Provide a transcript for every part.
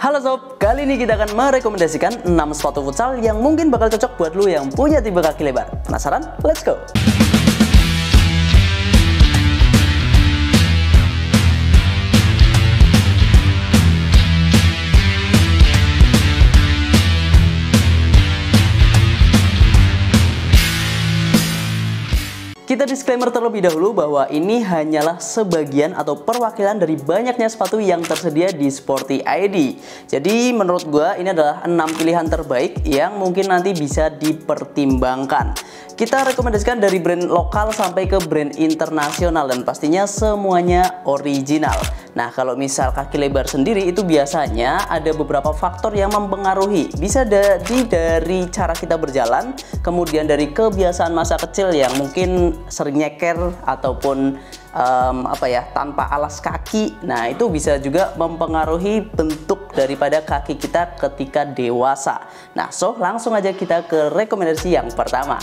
Halo sob, kali ini kita akan merekomendasikan 6 sepatu futsal yang mungkin bakal cocok buat lu yang punya tipe kaki lebar. Penasaran? Let's go! Kita disclaimer terlebih dahulu bahwa ini hanyalah sebagian atau perwakilan dari banyaknya sepatu yang tersedia di Sporty ID. Jadi menurut gua ini adalah 6 pilihan terbaik yang mungkin nanti bisa dipertimbangkan. Kita rekomendasikan dari brand lokal sampai ke brand internasional dan pastinya semuanya original. Nah, kalau misal kaki lebar sendiri itu biasanya ada beberapa faktor yang mempengaruhi. Bisa dari cara kita berjalan, kemudian dari kebiasaan masa kecil yang mungkin sering nyeker ataupun tanpa alas kaki. Nah, itu bisa juga mempengaruhi bentuk daripada kaki kita ketika dewasa. Nah, langsung aja kita ke rekomendasi yang pertama.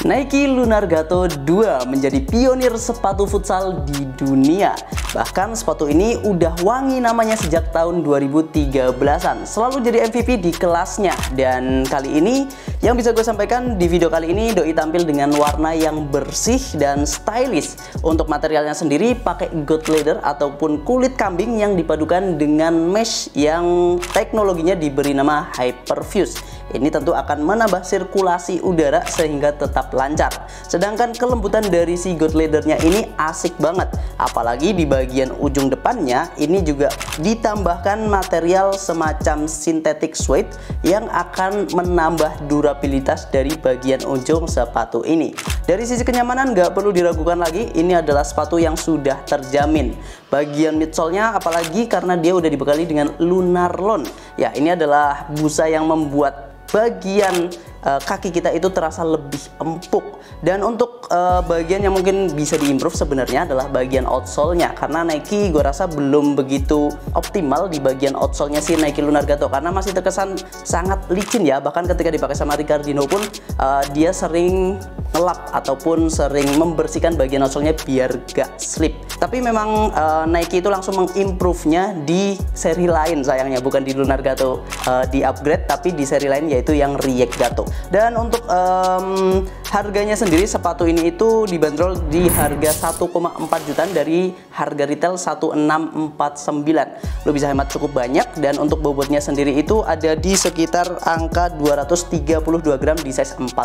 Nike Lunargato 2 menjadi pionir sepatu futsal di dunia. Bahkan sepatu ini udah wangi namanya sejak tahun 2013-an. Selalu jadi MVP di kelasnya. Dan kali ini yang bisa gue sampaikan di video kali ini, doi tampil dengan warna yang bersih dan stylish. Untuk materialnya sendiri pakai goat leather ataupun kulit kambing yang dipadukan dengan mesh yang teknologinya diberi nama Hyperfuse. Ini tentu akan menambah sirkulasi udara sehingga tetap lancar. Sedangkan kelembutan dari si goat leathernya ini asik banget. Apalagi di bagian ujung depannya ini juga ditambahkan material semacam synthetic suede yang akan menambah durabilitas dari bagian ujung sepatu ini. Dari sisi kenyamanan nggak perlu diragukan lagi, ini adalah sepatu yang sudah terjamin. Bagian midsole-nya apalagi karena dia udah dibekali dengan Lunarlon. Ya, ini adalah busa yang membuat bagian kaki kita itu terasa lebih empuk. Dan untuk bagian yang mungkin bisa diimprove sebenarnya adalah bagian outsole-nya, karena Nike gue rasa belum begitu optimal di bagian outsole-nya si Nike Lunargato, karena masih terkesan sangat licin ya. Bahkan ketika dipakai sama Ricardinho pun dia sering ngelap ataupun sering membersihkan bagian outsole-nya biar gak slip. Tapi memang Nike itu langsung mengimprove-nya di seri lain sayangnya, bukan di Lunargato di upgrade, tapi di seri lain yaitu yang Rieggato. Dan untuk harganya sendiri sepatu ini itu dibanderol di harga 1,4 jutaan dari harga retail 1649. Lo bisa hemat cukup banyak, dan untuk bobotnya sendiri itu ada di sekitar angka 232 gram di size 41.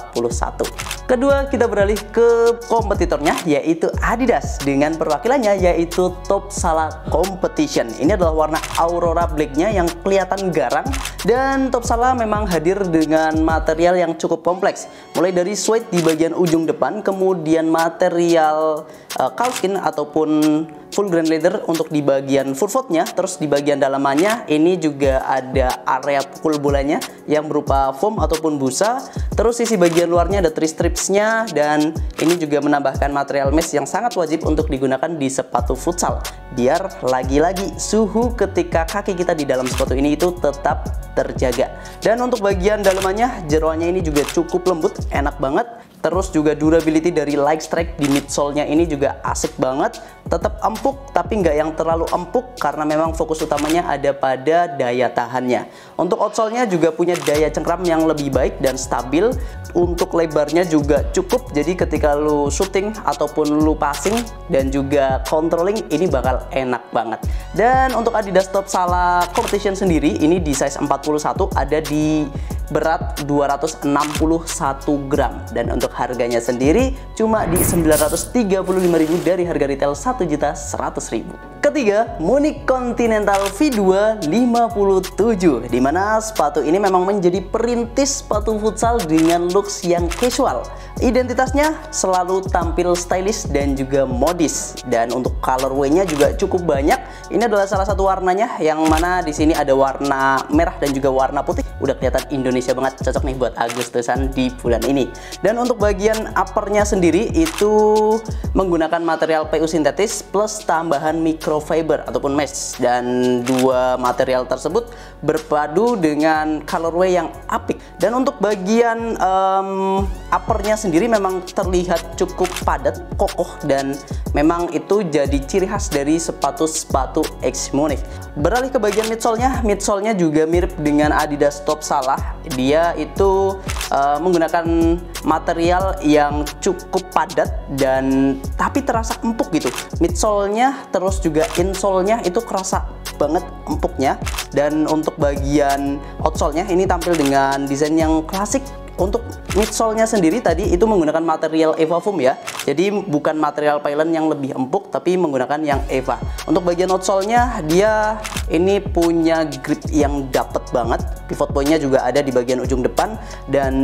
Kedua, kita beralih ke kompetitornya yaitu Adidas dengan perwakilannya yaitu Topsala Competition. Ini adalah warna Aurora Black-nya yang kelihatan garang, dan Topsala memang hadir dengan material yang cukup kompleks, mulai dari suede di bagian ujung depan, kemudian material calfskin ataupun full grain leather untuk di bagian footfootnya, terus di bagian dalamannya ini juga ada area pukul bolanya yang berupa foam ataupun busa, terus sisi bagian luarnya ada tri-stripsnya, dan ini juga menambahkan material mesh yang sangat wajib untuk digunakan di sepatu futsal biar lagi-lagi suhu ketika kaki kita di dalam sepatu ini itu tetap terjaga. Dan untuk bagian dalamannya, jeroannya ini juga cukup lembut, enak banget. Terus juga durability dari light strike di midsole-nya ini juga asik banget. Tetap empuk tapi nggak yang terlalu empuk karena memang fokus utamanya ada pada daya tahannya. Untuk outsole-nya juga punya daya cengkram yang lebih baik dan stabil. Untuk lebarnya juga cukup, jadi ketika lu shooting ataupun lu passing dan juga controlling ini bakal enak banget. Dan untuk Adidas Topsala Competition sendiri ini di size 41 ada di berat 261 gram, dan untuk harganya sendiri cuma di 935.000 dari harga retail 1.100.000. Ketiga, Munich Continental V2 57, dimana sepatu ini memang menjadi perintis sepatu futsal dengan looks yang casual. Identitasnya selalu tampil stylish dan juga modis, dan untuk colorway-nya juga cukup banyak. Ini adalah salah satu warnanya, yang mana di sini ada warna merah dan juga warna putih. Udah kelihatan Indonesia banget, cocok nih buat Agustusan di bulan ini. Dan untuk bagian uppernya sendiri itu menggunakan material PU sintetis plus tambahan microfiber ataupun mesh, dan dua material tersebut berpadu dengan colorway yang apik. Dan untuk bagian uppernya sendiri memang terlihat cukup padat, kokoh, dan memang itu jadi ciri khas dari sepatu-sepatu X Munich. beralih ke bagian midsole-nya juga mirip dengan Adidas Top Salah. Dia itu menggunakan material yang cukup padat dan tapi terasa empuk gitu. Midsole-nya terus juga insole-nya itu kerasa banget empuknya. Dan untuk bagian outsole-nya ini tampil dengan desain yang klasik. Untuk midsole-nya sendiri tadi itu menggunakan material EVA foam ya. Jadi bukan material pylon yang lebih empuk, tapi menggunakan yang EVA. Untuk bagian outsole-nya dia ini punya grip yang dapet banget. Pivot point-nya juga ada di bagian ujung depan, dan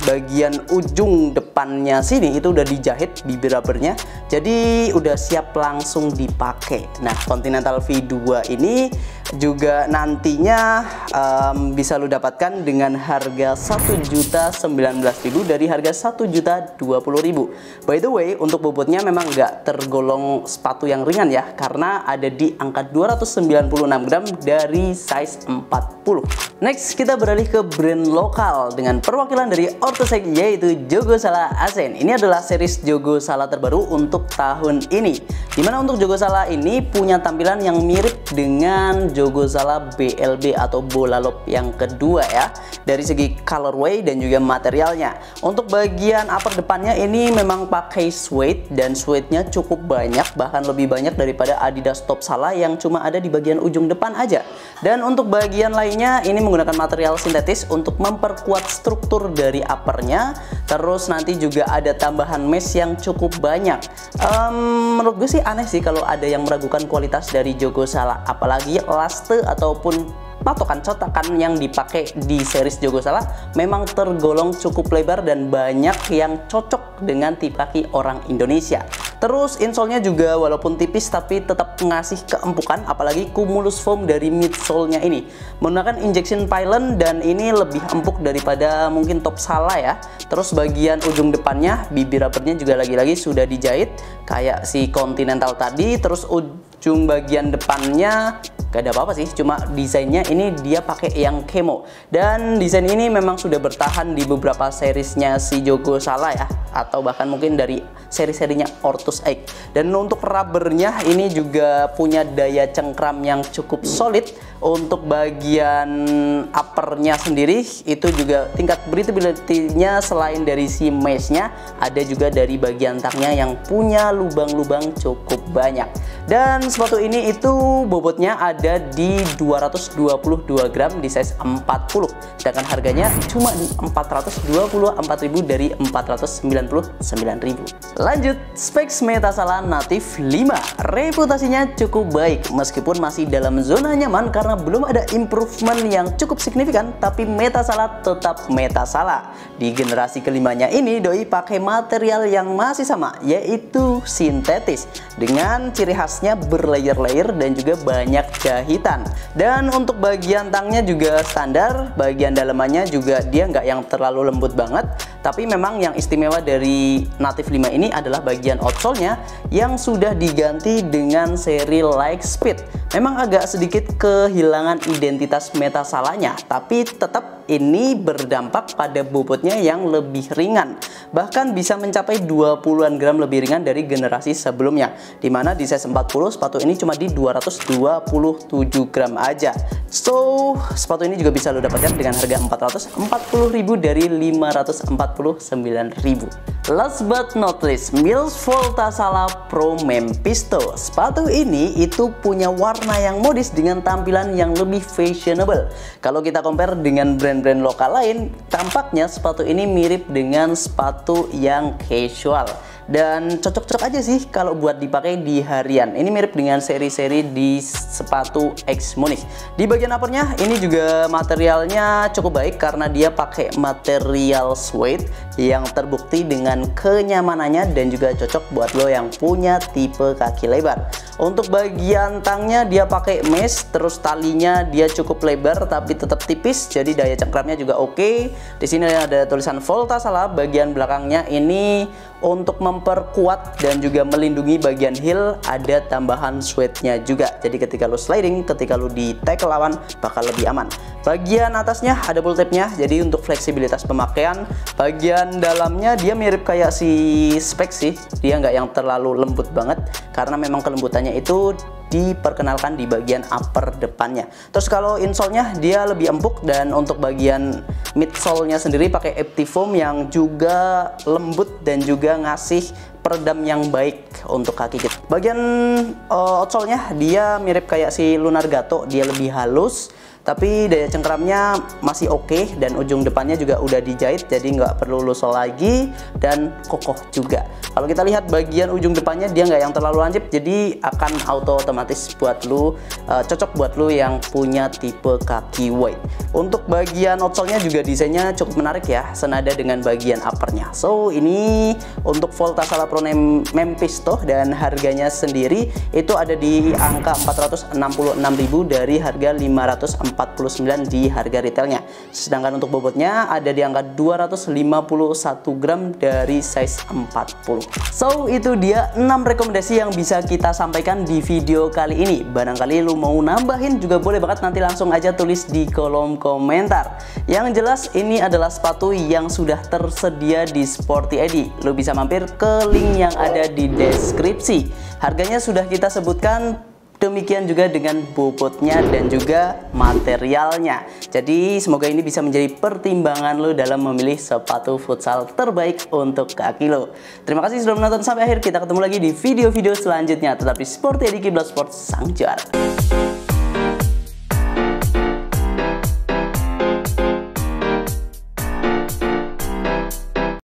bagian ujung depannya sini itu udah dijahit bibir rubbernya. Jadi udah siap langsung dipakai. Nah, Continental V2 ini juga nantinya bisa lo dapatkan dengan harga 1.019.000 dari harga 1.020.000. By the way, untuk bobotnya memang nggak tergolong sepatu yang ringan ya, karena ada di angka 296 gram dari size 40. Next, kita beralih ke brand lokal dengan perwakilan dari Ortosek, yaitu Jogo Sala Ascent. Ini adalah series Jogo Sala terbaru untuk tahun ini, dimana untuk Jogo Sala ini punya tampilan yang mirip dengan Jogo Sala BLB atau bola lob yang kedua ya, dari segi colorway dan juga materialnya. Untuk bagian upper depannya ini memang pakai suede, dan suede-nya cukup banyak, bahkan lebih banyak daripada Adidas Top Salah yang cuma ada di bagian ujung depan aja. Dan untuk bagian lainnya ini menggunakan material sintetis untuk memperkuat struktur dari uppernya. Terus nanti juga ada tambahan mesh yang cukup banyak. Menurut gue sih aneh sih kalau ada yang meragukan kualitas dari Jogo Sala, apalagi laste ataupun patokan cotakan yang dipakai di series Jogo Sala memang tergolong cukup lebar dan banyak yang cocok dengan tipe kaki orang Indonesia. Terus insole-nya juga walaupun tipis tapi tetap ngasih keempukan, apalagi cumulus foam dari midsole-nya ini menggunakan injection pylon, dan ini lebih empuk daripada mungkin Top Salah ya. Terus bagian ujung depannya, bibir rubbernya juga lagi-lagi sudah dijahit kayak si Continental tadi. Terus ujung bagian depannya gak ada apa-apa sih, cuma desainnya ini dia pakai yang camo, dan desain ini memang sudah bertahan di beberapa seriesnya si Jogo Sala ya, atau bahkan mungkin dari seri-serinya Ortus Egg. Dan untuk rubbernya ini juga punya daya cengkram yang cukup solid. Untuk bagian uppernya sendiri itu juga tingkat breathability-nya selain dari si mesh-nya, ada juga dari bagian tangnya yang punya lubang-lubang cukup banyak. Dan sepatu ini itu bobotnya ada di 222 gram di size 40, sedangkan harganya cuma di 424.000 dari 499.000. Lanjut, specs Metasala Native 5. Reputasinya cukup baik meskipun masih dalam zona nyaman karena belum ada improvement yang cukup signifikan, tapi Metasala tetap Metasala. Di generasi kelimanya ini doi pakai material yang masih sama, yaitu sintetis dengan ciri khasnya berlayer-layer dan juga banyak jahitan. Dan untuk bagian tangnya juga standar, bagian dalamannya juga dia nggak yang terlalu lembut banget. Tapi memang yang istimewa dari Native 5 ini adalah bagian outsole-nya yang sudah diganti dengan seri Like Speed. Memang agak sedikit kehilangan identitas Metasalanya, tapi tetap ini berdampak pada bobotnya yang lebih ringan. Bahkan bisa mencapai 20-an gram lebih ringan dari generasi sebelumnya, dimana di size 40 sepatu ini cuma di 227 gram aja. So, sepatu ini juga bisa lo dapatkan dengan harga 440.000 dari 549.000. Last but not least, Mills Volta Sala Pro Mempisto. Sepatu ini itu punya warna yang modis dengan tampilan yang lebih fashionable. Kalau kita compare dengan brand-brand lokal lain, tampaknya sepatu ini mirip dengan sepatu yang casual. Dan cocok-cocok aja sih kalau buat dipakai di harian. Ini mirip dengan seri-seri di sepatu X Munich. Di bagian uppernya ini juga materialnya cukup baik karena dia pakai material suede yang terbukti dengan kenyamanannya dan juga cocok buat lo yang punya tipe kaki lebar. Untuk bagian tangnya dia pakai mesh, terus talinya dia cukup lebar tapi tetap tipis, jadi daya cengkramnya juga oke. Di sini ada tulisan Volta Sala. Bagian belakangnya ini untuk memperkuat dan juga melindungi bagian heel, ada tambahan suede-nya juga. Jadi ketika lu sliding, ketika lu di tackle lawan bakal lebih aman. Bagian atasnya ada pull tab-nya, jadi untuk fleksibilitas pemakaian. Bagian dalamnya dia mirip kayak si spek sih, dia nggak yang terlalu lembut banget karena memang kelembutannya itu diperkenalkan di bagian upper depannya. Terus kalau insole-nya dia lebih empuk, dan untuk bagian midsole-nya sendiri pakai Eptifoam yang juga lembut dan juga ngasih peredam yang baik untuk kaki kita. Bagian outsole-nya dia mirip kayak si Lunar Gato, dia lebih halus tapi daya cengkeramnya masih oke, dan ujung depannya juga udah dijahit jadi nggak perlu lusol lagi dan kokoh juga. Kalau kita lihat bagian ujung depannya dia nggak yang terlalu lancip, jadi akan auto otomatis buat lu, cocok buat lu yang punya tipe kaki wide. Untuk bagian outsole-nya juga desainnya cukup menarik ya, senada dengan bagian uppernya. So ini untuk Volta Sala Pro Mempisto, dan harganya sendiri itu ada di angka 466.000 dari harga 549 di harga retailnya. Sedangkan untuk bobotnya ada di angka 251 gram dari size 40. So itu dia 6 rekomendasi yang bisa kita sampaikan di video kali ini. Barangkali lu mau nambahin juga boleh banget, nanti langsung aja tulis di kolom komentar. Yang jelas ini adalah sepatu yang sudah tersedia di Sporty ID. Lu bisa mampir ke link yang ada di deskripsi. Harganya sudah kita sebutkan, demikian juga dengan bobotnya dan juga materialnya. Jadi semoga ini bisa menjadi pertimbangan lo dalam memilih sepatu futsal terbaik untuk kaki lo. Terima kasih sudah menonton sampai akhir. Kita ketemu lagi di video-video selanjutnya. Tetap di Sporty ID Kiblat Sport, sang juara.